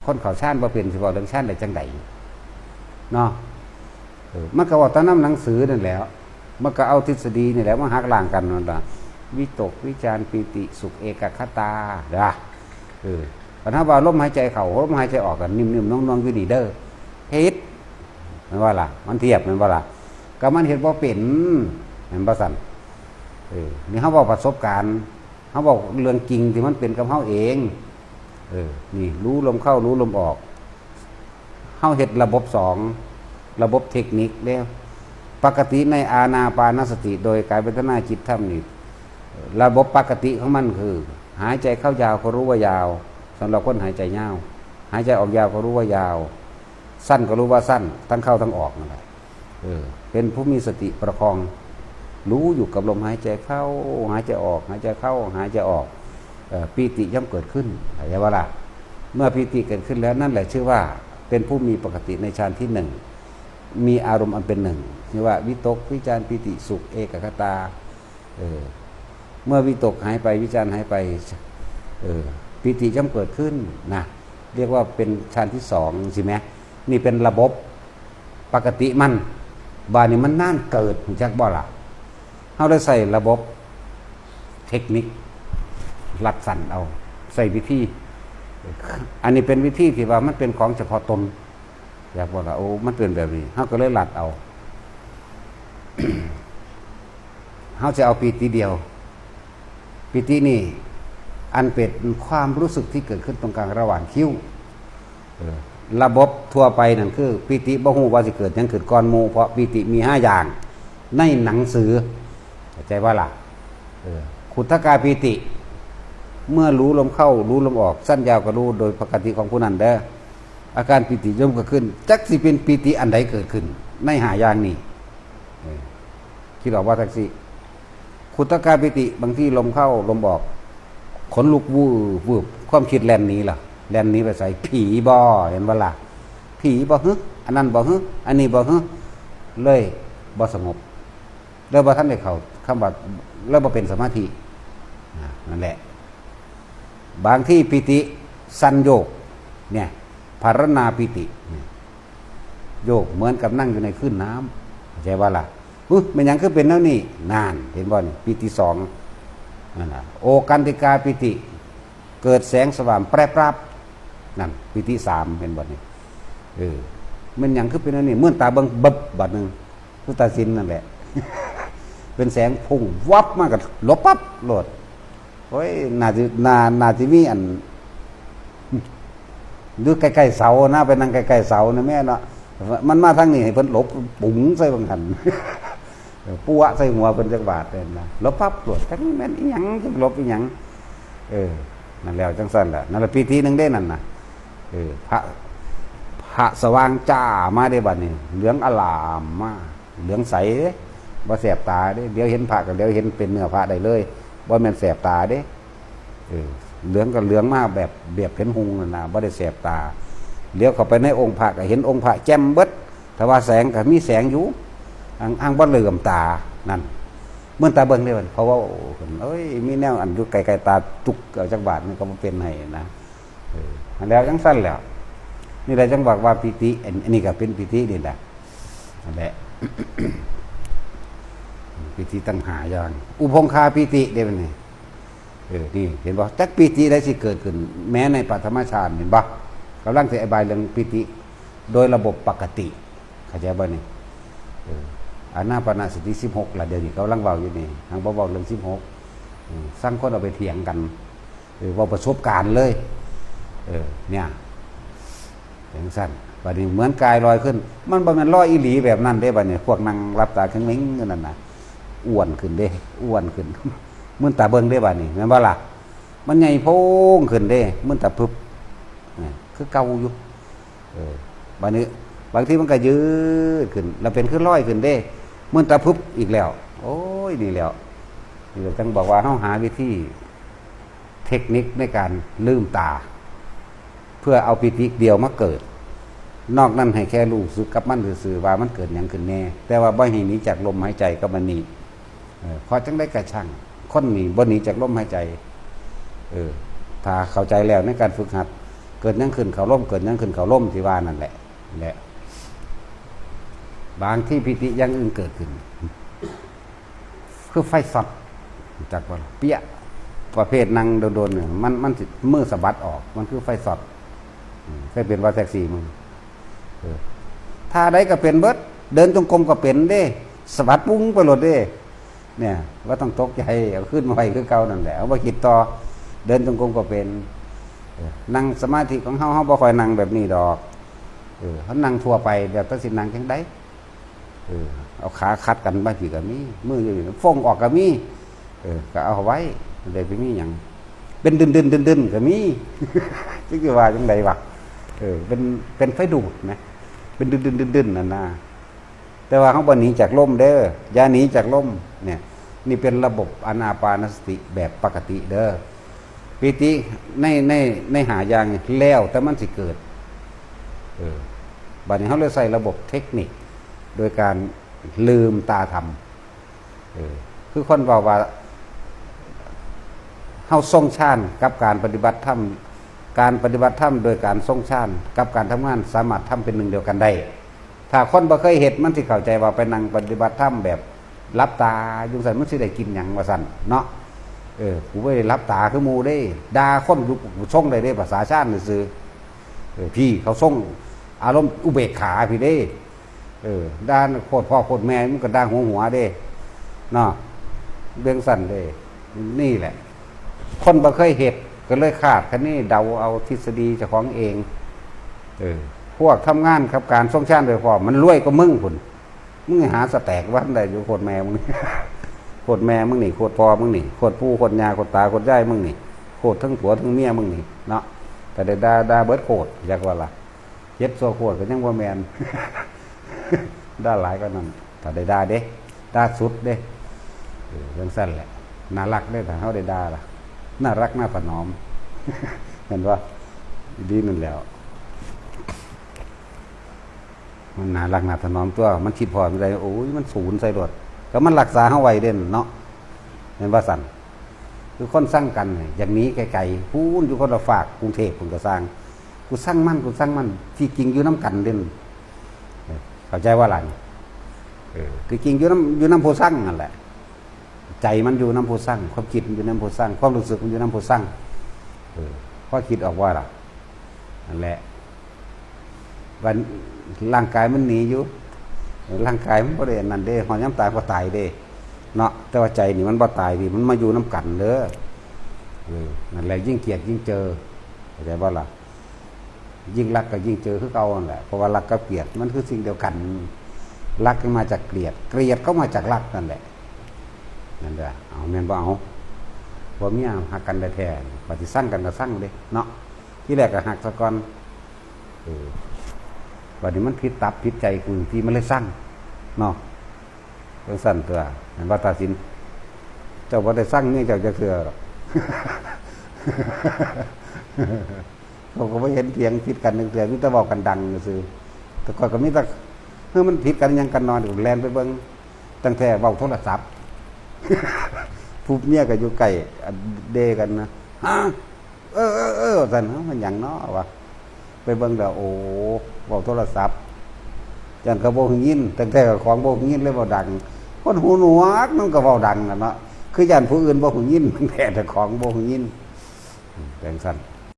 คนเขาชาติบ่เป็นสิบอกเรื่องชาติได้จังใดเนาะมันก็ว่าตอนนั้นหนังสือนั่นแหละมันก็เอาทฤษฎีนี่แหละมาหักล้างกันนั่นล่ะวิตกวิจารปิติสุขเอกคตาเด้อปัญหาว่าลมหายใจเข้าลมหายใจออกกันนิ่มๆน้องๆอยู่นี่เด้อเฮ็ดแม่นว่าล่ะมันเทียบแม่นว่าล่ะก็มันเฮ็ดบ่เป็นแม่นบ่ซั่นนี่เฮาเว้าประสบการณ์เฮาเว้าเรื่องจริงที่มันเป็นกับเฮาเองนี่รู้ลมเข้ารู้ลมออกเฮาเฮ็ดระบบ2ระบบเทคนิคแล้วปกติในอานาปานสติโดยกายเวทนาจิตธรรมนี่ระบบปกติของมันคือหายใจเข้ายาวก็รู้ว่ายาวสำหรับคนหายใจยาวหายใจออกยาวก็รู้ว่ายาวสั้นก็รู้ว่าสั้นทั้งเข้าทั้งออกนั่นแหละเป็นผู้มีสติประคองรู้อยู่กับลมหายใจเข้าหายใจออกหายใจเข้าหายใจออกปีติย่อมเกิดขึ้นเข้าใจว่าล่ะเมื่อปีติเกิดขึ้นแล้วนั่นแหละชื่อว่าเป็นผู้มีปกติในฌานที่หนึ่งมีอารมณ์อันเป็นหนึ่งนี่ว่าวิตกวิจารปิติสุขเอกคตาเมื่อวิตกหายไปวิจารหายไปปิติย่อมเกิดขึ้นนะเรียกว่าเป็นฌานที่สองใช่ไหมนี่เป็นระบบปกติมันบานี้มันน่านเกิดหูจักบ่ล่ะเขาได้ใส่ระบบเทคนิคลัดสั่นเอาใส่วิธีอันนี้เป็นวิธีที่ว่ามันเป็นของเฉพาะตนอยากบอกว่าโอ้มันเป็นแบบนี้เขาก็เลยลัดเอา เขาจะเอาปีติเดียวปีตินี่อันเป็นความรู้สึกที่เกิดขึ้นตรงกลางระหว่างคิ้วระบบทั่วไปนั่นคือปีติบ่ฮู้ว่าสิเกิดยังเกิดก่อนหมู่เพราะปีติมี5อย่างในหนังสือเข้าใจว่าล่ะขุททกาปีติเมื่อรู้ลมเข้ารู้ลมออกสั้นยาวก็รู้โดยปกติของผู้นั้นเด้ออาการปีติย่อมเกิดขึ้นจักสิเป็นปีติอันใดเกิดขึ้นใน5อย่างนี้คิดออกว่าจักสิขุททกาปีติบางที่ลมเข้าลมออกขนลุกวูบวูบความคิดแล่นหนีล่ะแล่นหนีไปใส่ผีบ่เห็นบ่ล่ะผีบ่ฮึอันนั้นบ่ฮึอันนี้บ่ฮึเลยบ่สงบแล้วบ่ทันได้เข้าคำว่าแล้วบ่เป็นสมาธินั่นแหละบางที่ปิติสันโยกเนี่ยภารณาปิติโยกเหมือนกับนั่งอยู่ในคลื่นน้ำเข้าใจว่าล่ะมันยังคือเป็นแล้วนี่นานเห็นบ่นี่ปิติ2นั่นน่ะโอกันติกาปิติเกิดแสงสว่างแปรปรับนั่นปิติ3เป็นบ่นี่มันยังคือเป็นแล้วนี่เมื่อตาเบิ่งบึบบัดนึงคือตาสินนั่นแหละ เป็นแสงพุ่งวับมากับลบปั๊บโหลดโอ้ยนาจิมีอันดูใกล้ๆเสานะไปนั่งใกล้ๆเสานะแม่เนาะมันมาทางนี้ให้เพิ่นหลบปุ๋งใส่บังหัน ปัวใส่หัวเพิ่นจักบาทเลยนะลบปั๊บโหลดจังแม่นอีหยังจังลบอีหยังนั่นแล้วจังซั่นแหละนั่นละปีที่นึงได้นั่นน่ะพระสว่างจ้ามาได้บัดนี้เหลืองอลามมาเหลืองใสเด้บ่แสบตาเด้เดี๋ยวเห็นพระก็เดี๋ยวเห็นเป็นเนื้อพระได้เลยบ่แม่นแสบตาเด้เหลืองก็เหลืองมาแบบเห็นหุงนั่นน่ะบ่ได้แสบตาเลี้ยวเข้าไปในองค์พระก็เห็นองค์พระแจ่มเบิดแต่ว่าแสงก็มีแสงอยู่อังบ่เหลื่อมตานั่นเมื่อตาเบิ่งได้บัดเพราะว่าเอ้ยมีแนวอันอยู่ไกลๆตาจุกเอาจักบาทมันก็บ่เป็นให้นะแล้วจังซั่นแล้วนี่แหละจังบอกว่าปิติอันนี้ก็เป็นปิตินี่แหละนั่นแหละ ปิติตั้งหาอย่างอุพงคาปิติได้เป็นไงนี่เห็นบ่จักปิติได้สิเกิดขึ้นแม้ในปัทมฌานเห็นบ่กำลังจะอธิบายเรื่องปิติโดยระบบปกติเข้าใจบ่นี่อานาปานสติ16ล่ะเดี๋ยวนี้กำลังเว้าอยู่นี่ทางบ่เว้าเรื่อง16สร้างคนเอาไปเถียงกันเว้าประสบการณ์เลยเนี่ยอย่างสั้นบัดนี้เหมือนกายลอยขึ้นมันบ่แม่นลอยอีหลีแบบนั้นเด้บัดนี้พวกนั่งรับตาเข็งๆนั่นน่ะอ้วนขึ้นเด้อ้วนขึ้นเหมือนตาเบิ่งเด้บัดนี้แม่นบ่ล่ะมันใหญ่โพงขึ้นเด้เหมือนตาพึบคือเก่าอยู่บัดนี้บางทีมันก็ยืดขึ้นแล้วเป็นขึ้นลอยขึ้นเด้เหมือนตาพึบอีกแล้วโอ้ยนี่แล้วนี่จังบอกว่าเฮาหาวิธีเทคนิคในการลืมตาเพื่อเอาปิติเดียวมาเกิดนอกนั้นให้แค่รู้สึกกับมันซื่อๆว่ามันเกิดหยังขึ้นแน่แต่ว่าบ่ให้หนีจากลมหายใจก็มันนี่พอจังได้กระช่างคนนี่บ่หนีจากลมหายใจถ้าเข้าใจแล้วในการฝึกหัด เกิดยังขึ้นเขาล่มเกิดยังขึ้นเขาล่มที่ว่านั่นแหละบางที่ปิติยังอื่นเกิดขึ้นคือไฟสดจากว่าเปี้ยประเภทนั่งโดนๆเนี่ยมันมือสะบัดออกมันคือไฟสดเคยเป็นว่าแท็กซี่มึงถ้าใดก็เป็นเบิดเดินจงกรมก็เป็นเด้สะบัดปุ้งไปหลดเด้เนี่ยว่าต้องตกใจเอาขึ้นมาไว้คือเก่านั่นแหละเอาไปคิดต่อเดินจงกรมก็เป็นนั่งสมาธิของเฮาบ่ค่อยนั่งแบบนี้ดอกเขานั่งทั่วไปแบบตัดสินนั่งจังไดเอาขาคัดกันบ้างสิก็มีมืออยู่ฟงออกก็มีก็เอาไว้เลยไปมีอย่างเป็นดึนก็มีจึงจะว่าจังไดวะเป็นไฟดูดนะเป็นดึนนั่นนะแต่ว่าเขาบ่หนีจากลมเด้อยาหนีจากลมเนี่ยนี่เป็นระบบอานาปานสติแบบปกติเด้อปิติในหาอย่างแล้วแต่มันสิเกิดบัดนี้เขาเลยใส่ระบบเทคนิคโดยการลืมตาทำคือคนบอกว่าเฮาทรงฌานกับการปฏิบัติธรรมการปฏิบัติธรรมโดยการทรงฌานกับการทำงานสามารถทำเป็นหนึ่งเดียวกันได้ถ้าคนบ่เคยเห็นมันสิเข้าใจว่าไปนั่งปฏิบัติธรรมแบบรับตาอยู่ซั่นมันสิได้กินหยังว่าซั่นเนาะกูบ่ได้รับตาคือหมู่เด้ด่าคนอยู่ทรงได้เด้ภาษาชาติซื่อพี่เขาทรงอารมณ์อุเบกขาพี่เด้ด้านโคตรพ่อโคตรแม่มันก็ด่าหัวเด้เนาะเรื่องสั่นเด้นี่แหละคนบ่เคยเห็นก็เลยคาดคันนี้เดาเอาทฤษฎีเจ้าของเองพวกทำงานครับการทรงชาติโดยพอมันรวยก็มึงพุ่นมึงหาสแต็กวันได้อยู่โคตรแม่มึงโคตรแม่มึงนี่โคตรพ่อมึงนี่โคตรปู่โคตรย่าโคตรตาโคตรยายมึงนี่โคตรทั้งผัวทั้งเมียมึงนี่เนาะแต่ได้ด่าเบิดโคตรอยากว่าล่ะเจ็บโซ่โคตรก็ยังบ่แม่นด่าหลายก็นั่นถ้าได้ด่าเด้ด่าสุดเด้เรื่องสั้นแหละน่ารักได้ถ้าเฮาได้ด่าล่ะน่ารักน่าถนอมเห็นว่าดีนั่นแล้วมันน่ารักน่าถนอมตัวมันคิดพอไม่ได้โอ้ยมันศูนย์ใส่รถก็มันรักษาเฮาไว้เด่นเนาะเห็นว่าสั่นคือคนสร้างกันอย่างนี้ไกลๆพูนอยู่คนละฝากกรุงเทพผมก็สร้างกูสร้างมันที่จริงอยู่น้ำกันเด่นเข้าใจว่าอะไรคือจริงอยู่น้ำโพสร้างนั่นแหละใจมันอยู่น้ำโพสร้างความคิดมันอยู่น้ำโพสร้างความรู้สึกมันอยู่น้ำโพสร้างพอคิดออกว่าล่ะนั่นแหละวันร่างกายมันหนีอยู่ร่างกายมันบ่ได้นั่นเด้หอนย้ำตายก็ตายเด้เนาะแต่ว่าใจนี่มันบ่ตายดิมันมาอยู่น้ำกันเด้อนั่นแหละยิ่งเกลียดยิ่งเจอเข้าใจว่าล่ะยิ่งรักก็ยิ่งเจอคือเก่านั่นแหละเพราะว่ารักกับเกลียดมันคือสิ่งเดียวกันรักก็มาจากเกลียดก็มาจากรักนั่นแหละนั่นเด้อเอาแม่นบ่เอาบ่มีหักกันได้แท้ปฏิสั่งกันก็สั่งเด้เนาะที่แรกก็หักซะก่อนบัดนี้มันผิดตับผิดใจกูที่มันเลยสั่งเนาะเรื่องสั่นตัวเห็นว่าตาสินเจ้าบ่ได้สั่งนี่เจ้าจะเถื่อหรอกเขาก็ไม่เห็นเถียงผิดกันนึงเถื่อมิตรบอกกันดังซื่อแต่ก่อนก็มีแต่มันผิดกันยังกันนอนอยู่แลนไปเบิ่งตั้งแต่เว้าโทรศัพท์ผู้เมียก็อยู่ใกล้เดกันนะสั่นมันหยังเนาะวะไปเบิ่งแล้วโอ้เว้าโทรศัพท์จังก็บ่ฮู้ยินตั้งแต่ของบ่ฮู้ยินเลยบ่ดังคนหูหนวกมันก็เว้าดังน่ะเนาะคือย่านผู้อื่นบ่ฮู้ยินแต่ของบ่ฮู้ยินแปลงสั่น